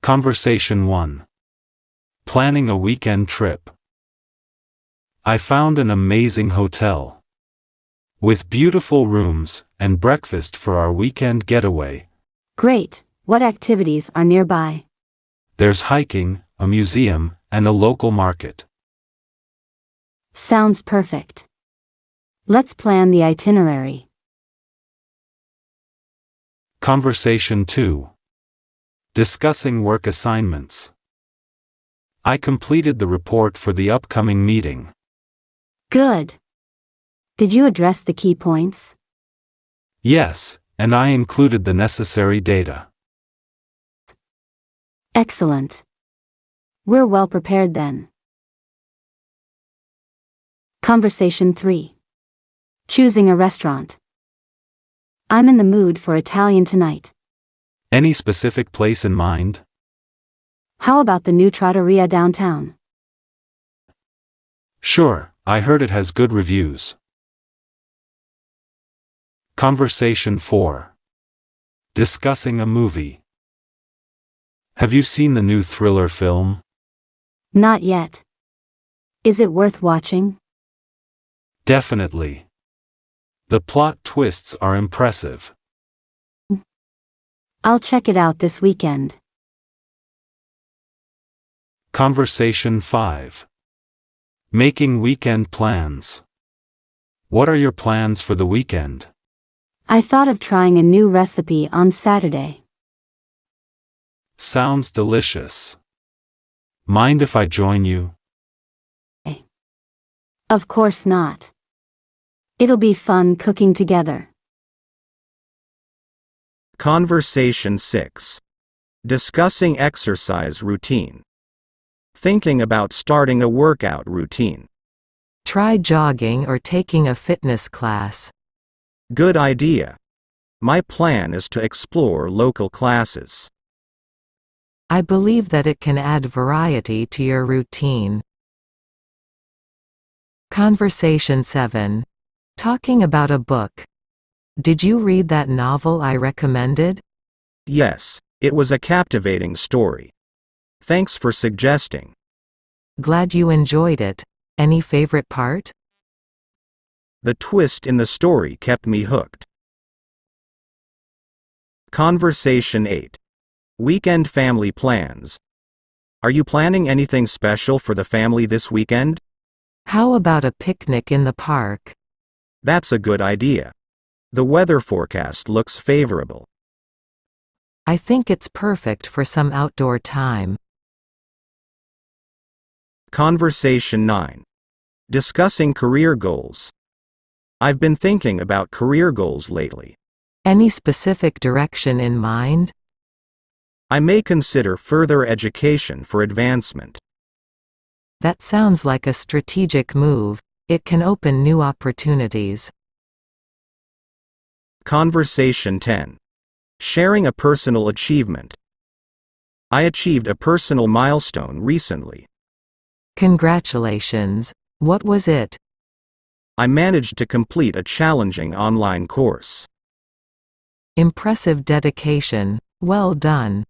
Conversation 1. Planning a weekend trip. I found an amazing hotel with beautiful rooms and breakfast for our weekend getaway. Great. What activities are nearby? There's hiking, a museum, and a local market. Sounds perfect. Let's plan the itinerary. Conversation 2. Discussing work assignments. I completed the report for the upcoming meeting. Good. Did you address the key points? Yes, and I included the necessary data. Excellent. We're well prepared then. Conversation 3. Choosing a restaurant. I'm in the mood for Italian tonight. Any specific place in mind? How about the new trattoria downtown? Sure, I heard it has good reviews. Conversation 4. Discussing a movie. Have you seen the new thriller film? Not yet. Is it worth watching? Definitely. The plot twists are impressive. I'll check it out this weekend. Conversation 5. Making weekend plans. What are your plans for the weekend? I thought of trying a new recipe on Saturday. Sounds delicious. Mind if I join you? Of course not. It'll be fun cooking together. Conversation 6. Discussing exercise routine. Thinking about starting a workout routine. Try jogging or taking a fitness class. Good idea. My plan is to explore local classes. I believe that it can add variety to your routine. Conversation 7. Talking about a book. Did you read that novel I recommended? Yes, it was a captivating story. Thanks for suggesting. Glad you enjoyed it. Any favorite part? The twist in the story kept me hooked. Conversation 8. Weekend family plans. Are you planning anything special for the family this weekend? How about a picnic in the park? That's a good idea. The weather forecast looks favorable. I think it's perfect for some outdoor time. Conversation 9. Discussing career goals. I've been thinking about career goals lately. Any specific direction in mind? I may consider further education for advancement. That sounds like a strategic move. It can open new opportunities. Conversation 10. Sharing a personal achievement. I achieved a personal milestone recently. Congratulations. What was it? I managed to complete a challenging online course. Impressive dedication. Well done.